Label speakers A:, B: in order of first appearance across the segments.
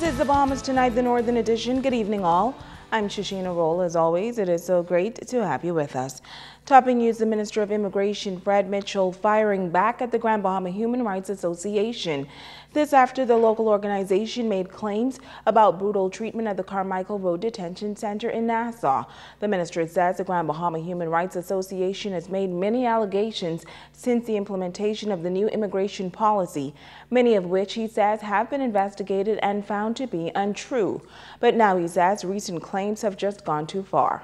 A: This is the Bahamas Tonight, the Northern Edition. Good evening, all. I'm Shashina Roll. As always, it is so great to have you with us. Topping news, the Minister of Immigration, Fred Mitchell, firing back at the Grand Bahama Human Rights Association. This after the local organization made claims about brutal treatment at the Carmichael Road Detention Center in Nassau. The minister says the Grand Bahama Human Rights Association has made many allegations since the implementation of the new immigration policy, many of which he says have been investigated and found to be untrue. But now he says recent claims have just gone too far.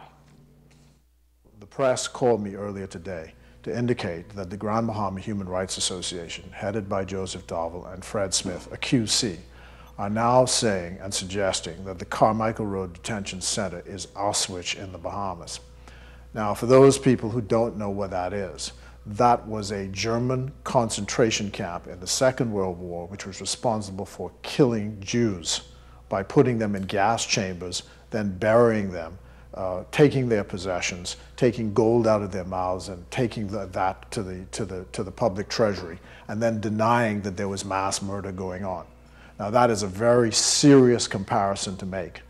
B: The press called me earlier today to indicate that the Grand Bahama Human Rights Association, headed by Joseph Darville and Fred Smith, a QC, are now saying and suggesting that the Carmichael Road Detention Center is Auschwitz in the Bahamas. Now, for those people who don't know what that is, that was a German concentration camp in the Second World War, which was responsible for killing Jews by putting them in gas chambers, then burying them, taking their possessions, taking gold out of their mouths and taking that to the public treasury, and then denying that there was mass murder going on. Now that is a very serious comparison to make.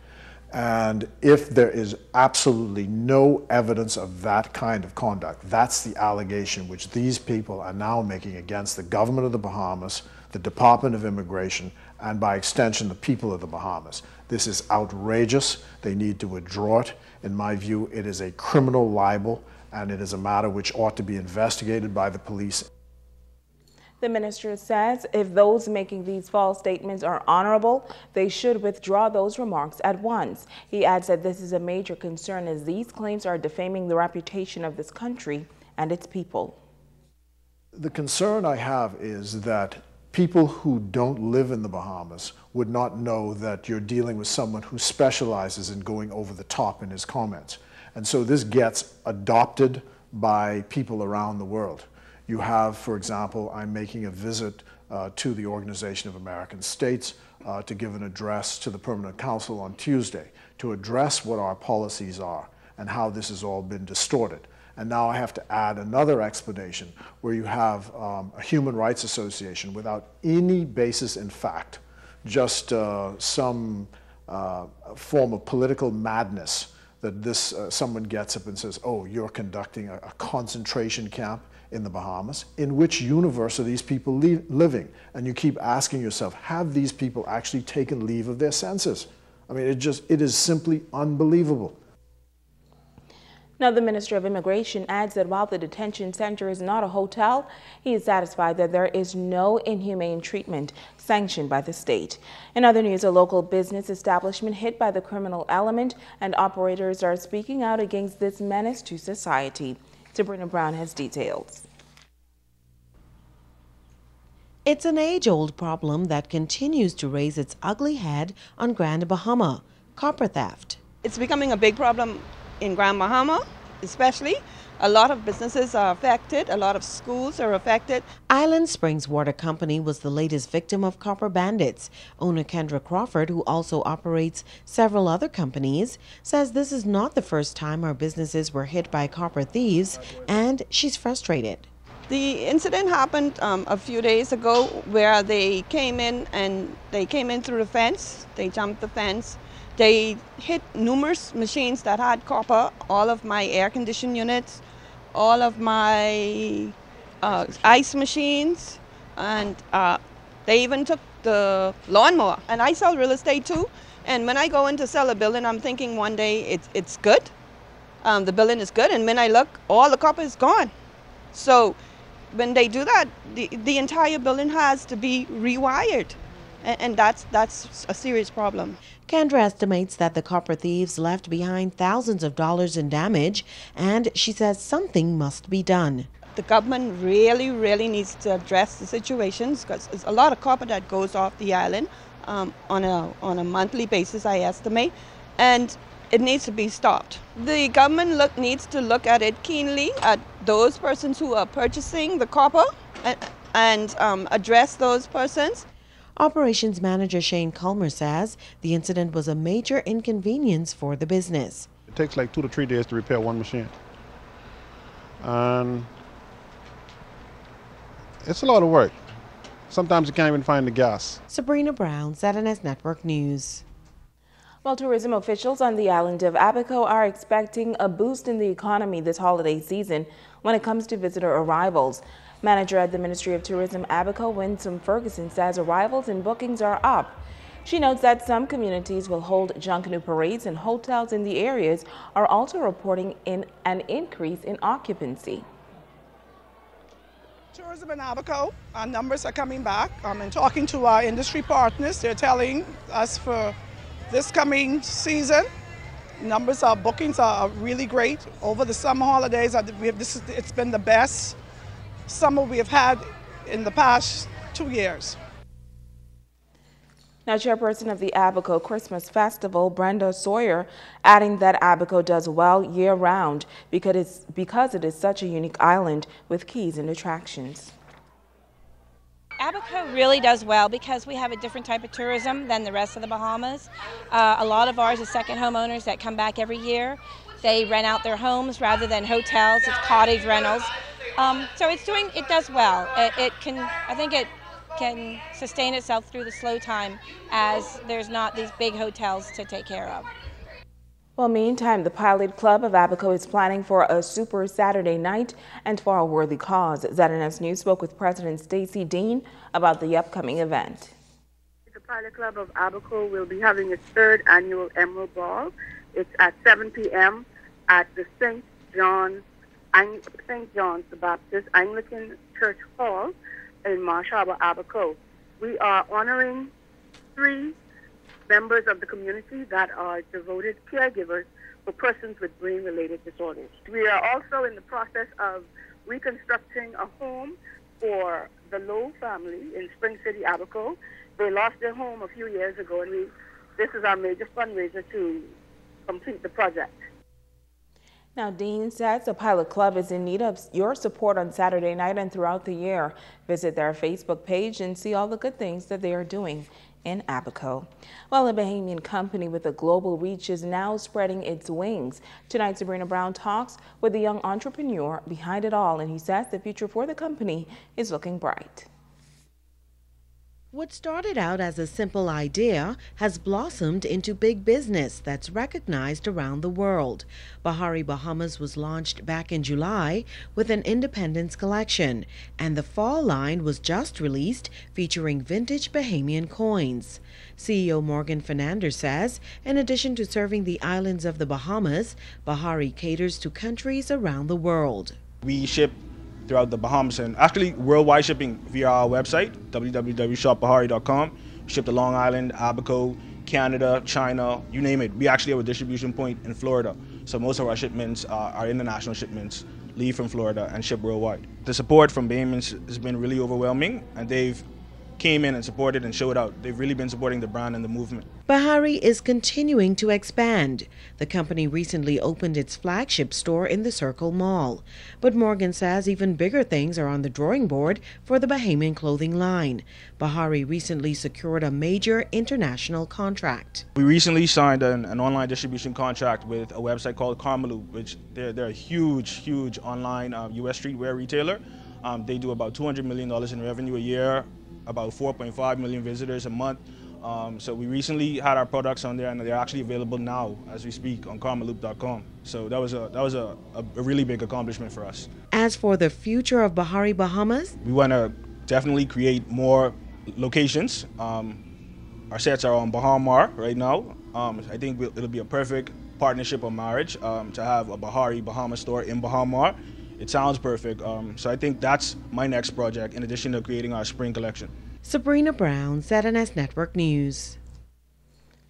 B: And if there is absolutely no evidence of that kind of conduct, that's the allegation which these people are now making against the government of the Bahamas, the Department of Immigration, and by extension, the people of the Bahamas. This is outrageous. They need to withdraw it. In my view, it is a criminal libel, and it is a matter which ought to be investigated by the police.
A: The minister says if those making these false statements are honorable, they should withdraw those remarks at once. He adds that this is a major concern as these claims are defaming the reputation of this country and its people.
B: The concern I have is that people who don't live in the Bahamas would not know that you're dealing with someone who specializes in going over the top in his comments. And so this gets adopted by people around the world. You have, for example, I'm making a visit to the Organization of American States to give an address to the Permanent Council on Tuesday to address what our policies are and how this has all been distorted. And now I have to add another explanation where you have a human rights association without any basis in fact, just some form of political madness that this someone gets up and says, oh, you're conducting a concentration camp in the Bahamas. In which universe are these people living? And you keep asking yourself, have these people actually taken leave of their senses? I mean, it is simply unbelievable.
A: Now, the Minister of Immigration adds that while the detention center is not a hotel, he is satisfied that there is no inhumane treatment sanctioned by the state. In other news, a local business establishment hit by the criminal element and operators are speaking out against this menace to society. Sabrina Brown has details.
C: It's an age-old problem that continues to raise its ugly head on Grand Bahama, copper theft.
D: It's becoming a big problem in Grand Bahama, especially. A lot of businesses are affected, a lot of schools are affected.
C: Island Springs Water Company was the latest victim of copper bandits. Owner Kendra Crawford, who also operates several other companies, says this is not the first time our businesses were hit by copper thieves, and she's frustrated.
D: The incident happened a few days ago where they came in through the fence, they jumped the fence. They hit numerous machines that had copper, all of my air conditioning units, all of my ice machines, and they even took the lawnmower. And I sell real estate too, and when I go in to sell a building, I'm thinking one day it's good, the building is good, and when I look, all the copper is gone. So when they do that, the entire building has to be rewired. And that's a serious problem.
C: Kendra estimates that the copper thieves left behind thousands of dollars in damage, and she says something must be done.
D: The government really needs to address the situations because there's a lot of copper that goes off the island on a monthly basis, I estimate, and it needs to be stopped. The government needs to look at it keenly at those persons who are purchasing the copper and address those persons.
C: Operations Manager Shane Culmer says the incident was a major inconvenience for the business.
E: It takes like 2 to 3 days to repair one machine. And it's a lot of work. Sometimes you can't even find the gas.
C: Sabrina Brown, ZNS Network News.
A: Well, tourism officials on the island of Abaco are expecting a boost in the economy this holiday season when it comes to visitor arrivals. Manager at the Ministry of Tourism Abaco, Winsome Ferguson, says arrivals and bookings are up. She notes that some communities will hold Junkanoo parades, and hotels in the areas are also reporting an increase in occupancy.
F: Tourism in Abaco, our numbers are coming back. And talking to our industry partners, they're telling us for this coming season, bookings are really great. Over the summer holidays, it's been the best summer we have had in the past 2 years.
A: Now, chairperson of the Abaco Christmas Festival, Brenda Sawyer, adding that Abaco does well year-round because it is such a unique island with keys and attractions.
G: Abaco really does well because we have a different type of tourism than the rest of the Bahamas. A lot of ours is second homeowners that come back every year. They rent out their homes rather than hotels. It's cottage rentals. So it does well. I think it can sustain itself through the slow time as there's not these big hotels to take care of.
A: Well, meantime, the Pilot Club of Abaco is planning for a Super Saturday night and for a worthy cause. ZNS News spoke with President Stacey Dean about the upcoming event.
H: The Pilot Club of Abaco will be having its 3rd annual Emerald Ball. It's at 7 p.m. at the St. John's the Baptist Anglican Church Hall in Marsh Harbor, Abaco. We are honoring 3 members of the community that are devoted caregivers for persons with brain-related disorders. We are also in the process of reconstructing a home for the Lowe family in Spring City, Abaco. They lost their home a few years ago, and this is our major fundraiser to complete the project.
A: Now, Dean says the Pilot Club is in need of your support on Saturday night and throughout the year. Visit their Facebook page and see all the good things that they are doing in Abaco. Well, a Bahamian company with a global reach is now spreading its wings. Tonight, Sabrina Brown talks with the young entrepreneur behind it all, and he says the future for the company is looking bright.
C: What started out as a simple idea has blossomed into big business that's recognized around the world. Bihari Bahamas was launched back in July with an Independence collection, and the fall line was just released featuring vintage Bahamian coins. CEO Morgan Fernandez says, in addition to serving the islands of the Bahamas, Bihari caters to countries around the world.
I: We ship throughout the Bahamas and actually worldwide shipping via our website, www.shopbahari.com. We ship to Long Island, Abaco, Canada, China, you name it. We actually have a distribution point in Florida. So most of our shipments, our international shipments, leave from Florida and ship worldwide. The support from Bahamians has been really overwhelming, and they've came in and supported and showed out. They've really been supporting the brand and the movement.
C: Bihari is continuing to expand. The company recently opened its flagship store in the Circle Mall. But Morgan says even bigger things are on the drawing board for the Bahamian clothing line. Bihari recently secured a major international contract.
I: We recently signed an online distribution contract with a website called Karmaloop, which they're a huge online U.S. streetwear retailer. They do about $200 million in revenue a year, about 4.5 million visitors a month. So we recently had our products on there, and they're actually available now as we speak on karmaloop.com. So that was a really big accomplishment for us.
C: As for the future of Bihari Bahamas,
I: we want to definitely create more locations. Our sets are on Bahama right now. I think it'll be a perfect partnership or marriage to have a Bihari Bahama store in Bahama. It sounds perfect, so I think that's my next project in addition to creating our spring collection.
C: Sabrina Brown, ZNS Network News.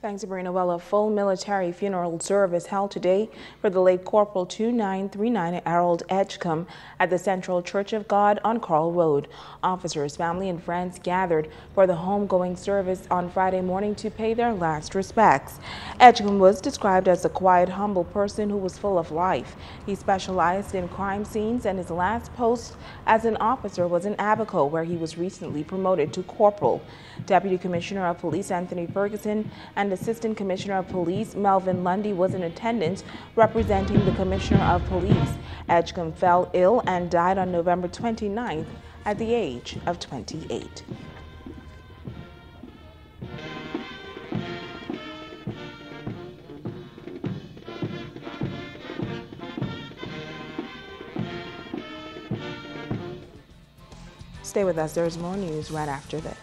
A: Thanks, Sabrina. Well, a full military funeral service held today for the late Corporal 2939 Harold Edgecombe at the Central Church of God on Carl Road. Officers, family, and friends gathered for the homegoing service on Friday morning to pay their last respects. Edgecombe was described as a quiet, humble person who was full of life. He specialized in crime scenes, and his last post as an officer was in Abaco, where he was recently promoted to corporal. Deputy Commissioner of Police Anthony Ferguson and Assistant Commissioner of Police Melvin Lundy was in attendance representing the Commissioner of Police. Edgecombe fell ill and died on November 29th at the age of 28. Stay with us. There's more news right after this.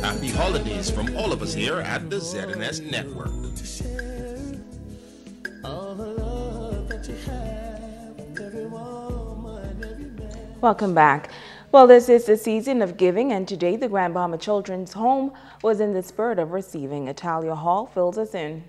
J: Happy holidays from all of us here at the ZNS Network.
A: Welcome back. Well, this is the season of giving, and today the Grand Bahama Children's Home was in the spirit of receiving. Italia Hall fills us in.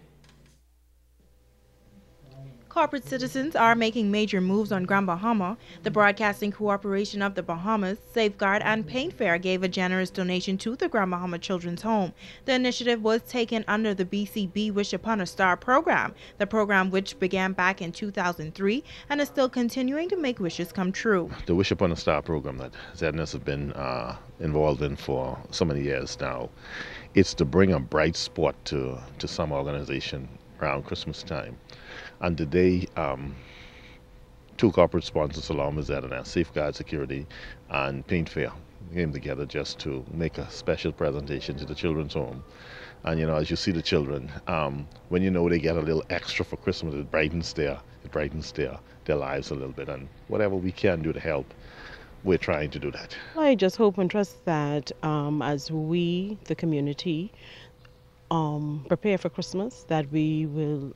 K: Corporate citizens are making major moves on Grand Bahama. The Broadcasting Corporation of the Bahamas, Safeguard, and Paint Fair gave a generous donation to the Grand Bahama Children's Home. The initiative was taken under the BCB Wish Upon a Star program, the program which began back in 2003 and is still continuing to make wishes come true.
L: The Wish Upon a Star program that ZNS have been involved in for so many years now, it's to bring a bright spot to some organization around Christmas time. And today, two corporate sponsors along with ZNS, Safeguard Security and Paint Fair, came together just to make a special presentation to the children's home. And you know, as you see the children, when you know they get a little extra for Christmas, it brightens their lives a little bit. And whatever we can do to help, we're trying to do that.
M: I just hope and trust that as we, the community, prepare for Christmas, that we will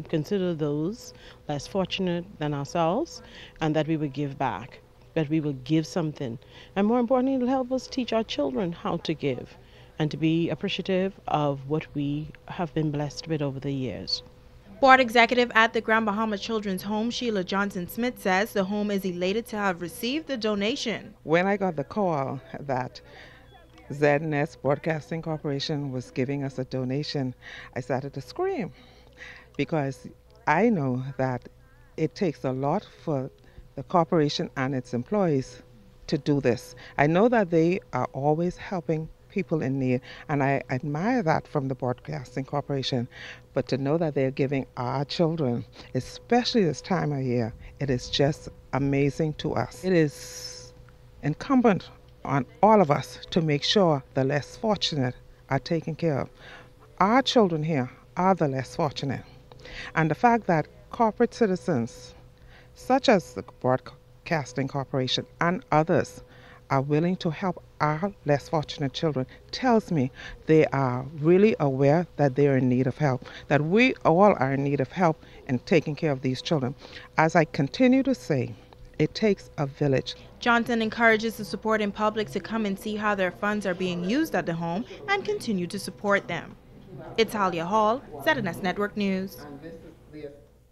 M: consider those less fortunate than ourselves, and that we will give back, that we will give something. And more importantly, it will help us teach our children how to give and to be appreciative of what we have been blessed with over the years.
K: Board executive at the Grand Bahama Children's Home, Sheila Johnson-Smith, says the home is elated to have received the donation.
N: When I got the call that ZNS Broadcasting Corporation was giving us a donation, I started to scream, because I know that it takes a lot for the corporation and its employees to do this. I know that they are always helping people in need, and I admire that from the Broadcasting Corporation, but to know that they're giving our children, especially this time of year, it is just amazing to us. It is incumbent on all of us to make sure the less fortunate are taken care of. Our children here are the less fortunate. And the fact that corporate citizens, such as the Broadcasting Corporation and others, are willing to help our less fortunate children tells me they are really aware that they are in need of help, that we all are in need of help in taking care of these children. As I continue to say, it takes a village.
K: Johnson encourages the supporting public to come and see how their funds are being used at the home and continue to support them. Italia Hall, ZNS Network News.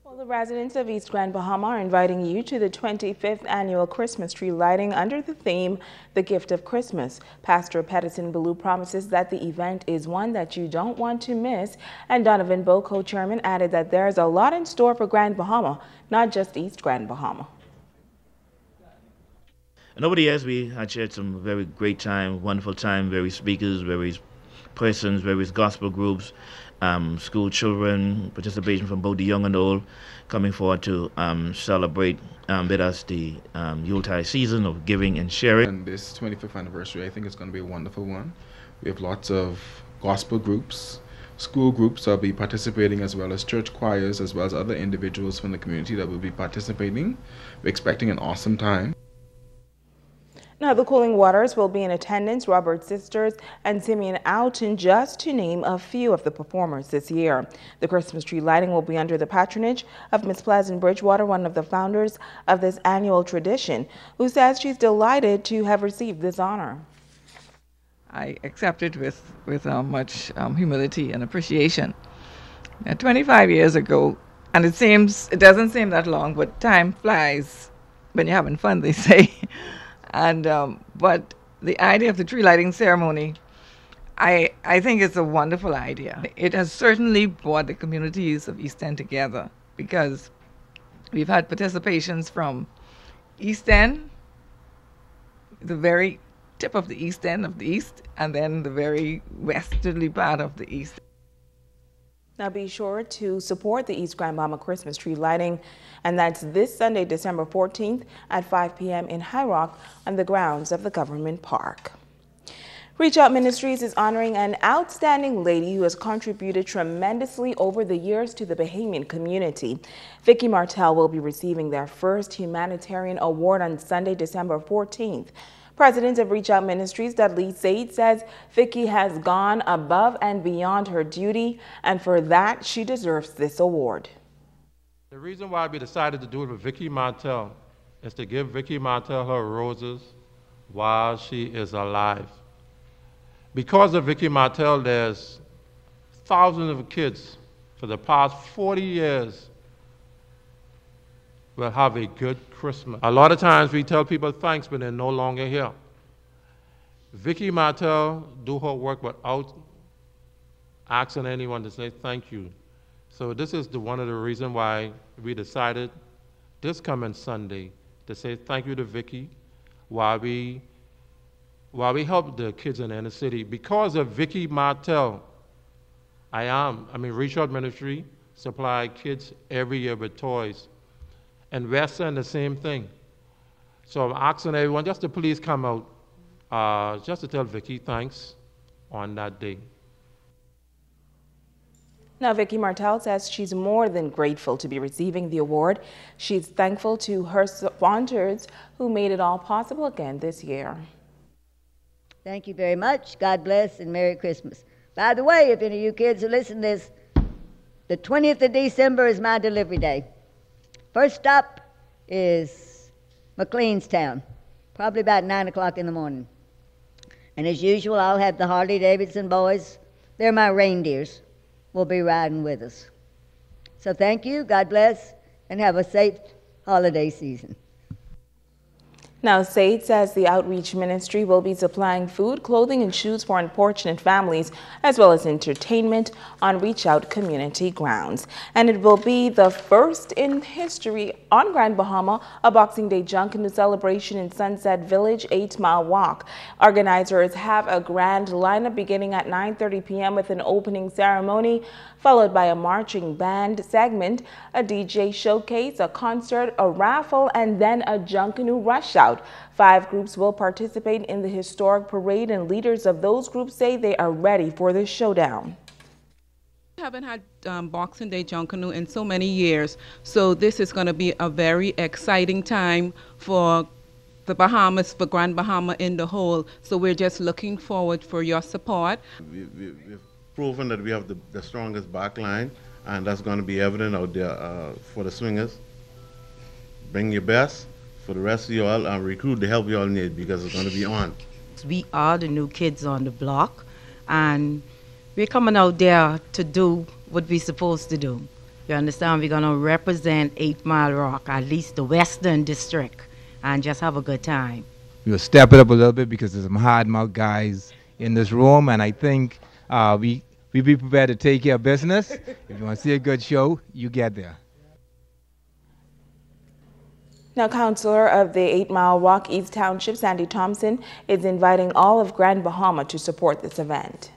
A: Well, the residents of East Grand Bahama are inviting you to the 25th annual Christmas tree lighting under the theme, The Gift of Christmas. Pastor Pettison Ballou promises that the event is one that you don't want to miss, and Donovan Bowe, co-chairman, added that there's a lot in store for Grand Bahama, not just East Grand Bahama.
O: And over the years, we had shared some very great time, wonderful time, various speakers, various persons, various gospel groups, school children, participation from both the young and old, coming forward to celebrate with us the Yuletide season of giving and sharing.
P: And this 25th anniversary, I think it's going to be a wonderful one. We have lots of gospel groups, school groups will be participating, as well as church choirs, as well as other individuals from the community that will be participating. We're expecting an awesome time.
A: Now, the Cooling Waters will be in attendance, Robert Sisters and Simeon Alton, just to name a few of the performers this year. The Christmas tree lighting will be under the patronage of Miss Pleasant Bridgewater, one of the founders of this annual tradition, who says she's delighted to have received this honor.
Q: I accept it with much humility and appreciation. 25 years ago, and it doesn't seem that long, but time flies when you're having fun, they say. And but the idea of the tree lighting ceremony, I think it's a wonderful idea. It has certainly brought the communities of East End together, because we've had participations from East End, the very tip of the East End of the East, and then the very westerly part of the East.
A: Now be sure to support the East Grand Bahama Christmas tree lighting, and that's this Sunday, December 14th at 5 p.m. in High Rock on the grounds of the Government Park. Reach Out Ministries is honoring an outstanding lady who has contributed tremendously over the years to the Bahamian community. Vicki Martel will be receiving their first humanitarian award on Sunday, December 14th. President of Reach Out Ministries, Dudley Said, says Vicki has gone above and beyond her duty, and for that, she deserves this award.
R: The reason why we decided to do it with Vicki Martel is to give Vicki Martel her roses while she is alive. Because of Vicki Martel, there's thousands of kids for the past 40 years will have a good Christmas. A lot of times we tell people thanks, but they're no longer here. Vicki Martel do her work without asking anyone to say thank you. So this is one of the reasons why we decided this coming Sunday to say thank you to Vicki while we help the kids in the inner city. Because of Vicki Martel, Reach Out Ministry supply kids every year with toys. And we're saying the same thing. So I'm asking everyone just to please come out, just to tell Vicki thanks on that day.
A: Now, Vicki Martel says she's more than grateful to be receiving the award. She's thankful to her sponsors who made it all possible again this year.
S: Thank you very much. God bless and Merry Christmas. By the way, if any of you kids who listen to this, the 20th of December is my delivery day. First stop is McLeanstown, probably about 9 o'clock in the morning. And as usual, I'll have the Harley Davidson boys. They're my reindeers. Will be riding with us. So thank you, God bless, and have a safe holiday season.
A: Now, Said says the outreach ministry will be supplying food, clothing, and shoes for unfortunate families, as well as entertainment on Reach Out community grounds. And it will be the first in history on Grand Bahama, a Boxing Day Junkanoo Celebration in Sunset Village 8 Mile Walk. Organizers have a grand lineup beginning at 9:30 p.m. with an opening ceremony, followed by a marching band segment, a DJ showcase, a concert, a raffle, and then a Junkanoo rush out. 5 groups will participate in the historic parade, and leaders of those groups say they are ready for this showdown.
T: We haven't had Boxing Day Junkanoo in so many years, so this is going to be a very exciting time for the Bahamas, for Grand Bahama in the whole. So we're just looking forward for your support.
U: We've proven that we have the strongest back line, and that's going to be evident out there for the swingers. Bring your best. For the rest of you all, recruit the help you all need, because it's going to be on.
V: We are the new kids on the block, and we're coming out there to do what we're supposed to do. You understand? We're going to represent 8 Mile Rock, at least the Western District, and just have a good time.
W: We'll step it up a little bit because there's some hard-mouth guys in this room, and I think we be prepared to take care of business. If you want to see a good show, you get there.
A: Now, Councilor of the 8 Mile Walk East Township, Sandy Thompson, is inviting all of Grand Bahama to support this event.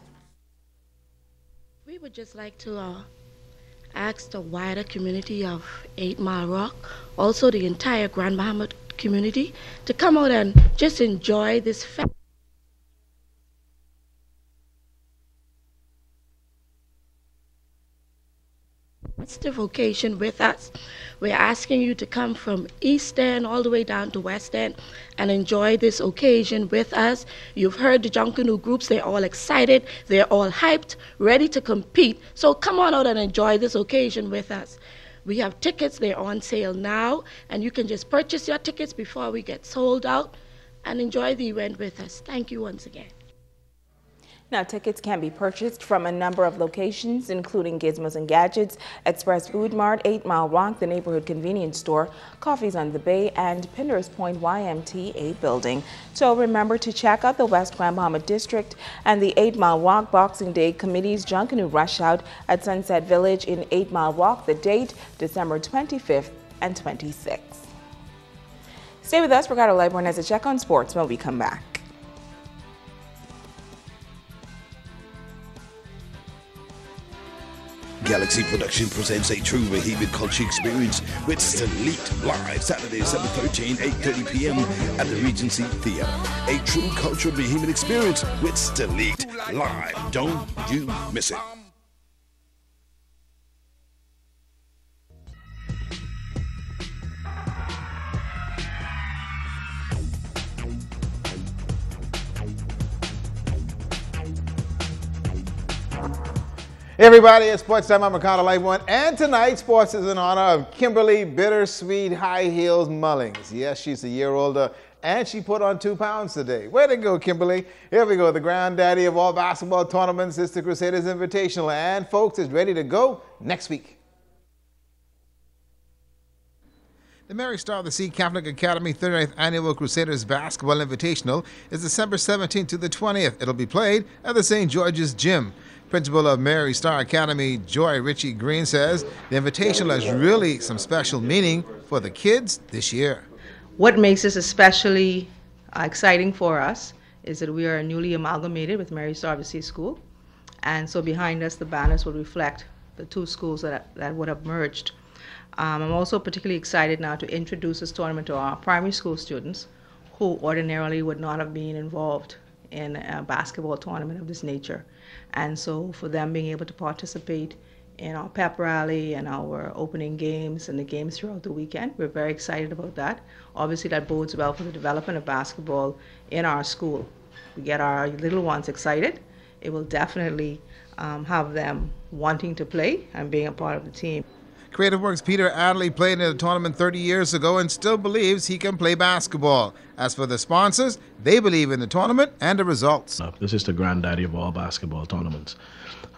X: We would just like to ask the wider community of 8 Mile Rock, also the entire Grand Bahama community, to come out and just enjoy this festival. Festive occasion with us. We're asking you to come from East End all the way down to West End and enjoy this occasion with us. You've heard the Junkanoo groups, they're all excited, they're all hyped, ready to compete. So come on out and enjoy this occasion with us. We have tickets, they're on sale now, and you can just purchase your tickets before we get sold out and enjoy the event with us. Thank you once again.
A: Now, tickets can be purchased from a number of locations, including Gizmos and Gadgets, Express Food Mart, 8 Mile Walk, the Neighborhood Convenience Store, Coffees on the Bay, and Pinders Point YMTA building. So remember to check out the West Grand Bahama District and the 8 Mile Walk Boxing Day Committee's Junkanoo Rush Out at Sunset Village in 8 Mile Walk. The date, December 25th and 26th. Stay with us. Ricardo Liborn has a check on sports when we come back.
B: Galaxy Production presents a true Bahamian culture experience with Delete live Saturday, 7/13, 8:30 p.m. at the Regency Theater. A true cultural Bahamian experience with Delete live. Don't you miss it.
D: Hey everybody, it's Sports Time. I'm McConnell Life One, and tonight sports is in honor of Kimberly Bittersweet High Heels Mullings. Yes, she's a year older, and she put on 2 pounds today. Way to go, Kimberly. Here we go. The granddaddy of all basketball tournaments is the Crusaders Invitational, and folks, is ready to go next week. The Mary Star of the Sea Catholic Academy 39th Annual Crusaders Basketball Invitational is December 17th to the 20th. It'll be played at the St. George's Gym. Principal of Mary Star Academy, Joy Ritchie Green, says the Invitational has really some special meaning for the kids this year.
E: What makes this especially exciting for us is that we are newly amalgamated with Mary Star of the Sea School, and so behind us the banners will reflect the two schools that would have merged. I'm also particularly excited now to introduce this tournament to our primary school students who ordinarily would not have been involved in a basketball tournament of this nature. And so for them being able to participate in our pep rally and our opening games and the games throughout the weekend, we're very excited about that. Obviously that bodes well for the development of basketball in our school. We get our little ones excited. It will definitely have them wanting to play and being a part of the team.
D: Creative Works' Peter Adley played in a tournament 30 years ago and still believes he can play basketball. As for the sponsors, they believe in the tournament and the results.
F: This is the granddaddy of all basketball tournaments.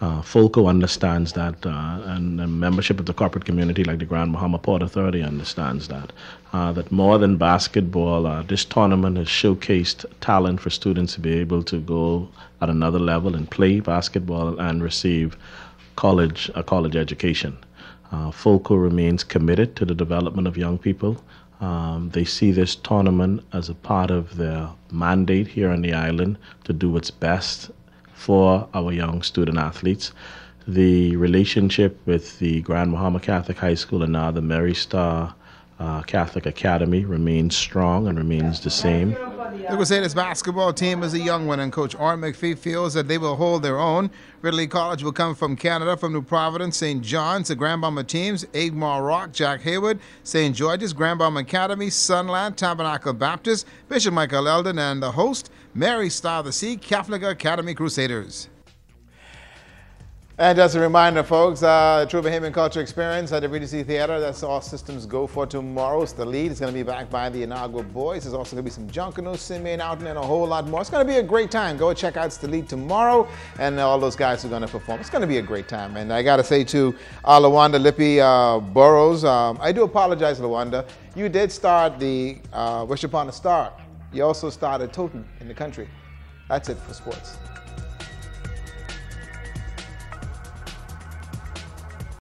F: Fulco understands that, and membership of the corporate community like the Grand Bahama Port Authority understands that. That more than basketball, this tournament has showcased talent for students to be able to go at another level and play basketball and receive a college education. Fulco remains committed to the development of young people. They see this tournament as a part of their mandate here on the island to do what's best for our young student athletes. The relationship with the Grand Bahama Catholic High School and now the Mary Star Catholic Academy remains strong and remains the same.
D: The Crusaders basketball team is a young one, and Coach Orrin McPhee feels that they will hold their own. Ridley College will come from Canada, from New Providence, St. John's, the Grand Bahama teams, Egmont Rock, Jack Hayward, St. George's, Grand Bahama Academy, Sunland, Tabernacle Baptist, Bishop Michael Eldon, and the host, Mary Star of the Sea Catholic Academy Crusaders. And just a reminder, folks, True Bahamian Culture Experience at the Regency Theater. That's all systems go for tomorrow. It's the lead. It's going to be backed by the inaugural boys. There's also going to be some Junkanoo, Simeon out and a whole lot more. It's going to be a great time. Go check out the lead tomorrow, and all those guys are going to perform. It's going to be a great time. And I got to say to Lawanda Lippy Burrows, I do apologize, Lawanda. You did start the Wish Upon a Star. You also started Totem in the country. That's it for sports.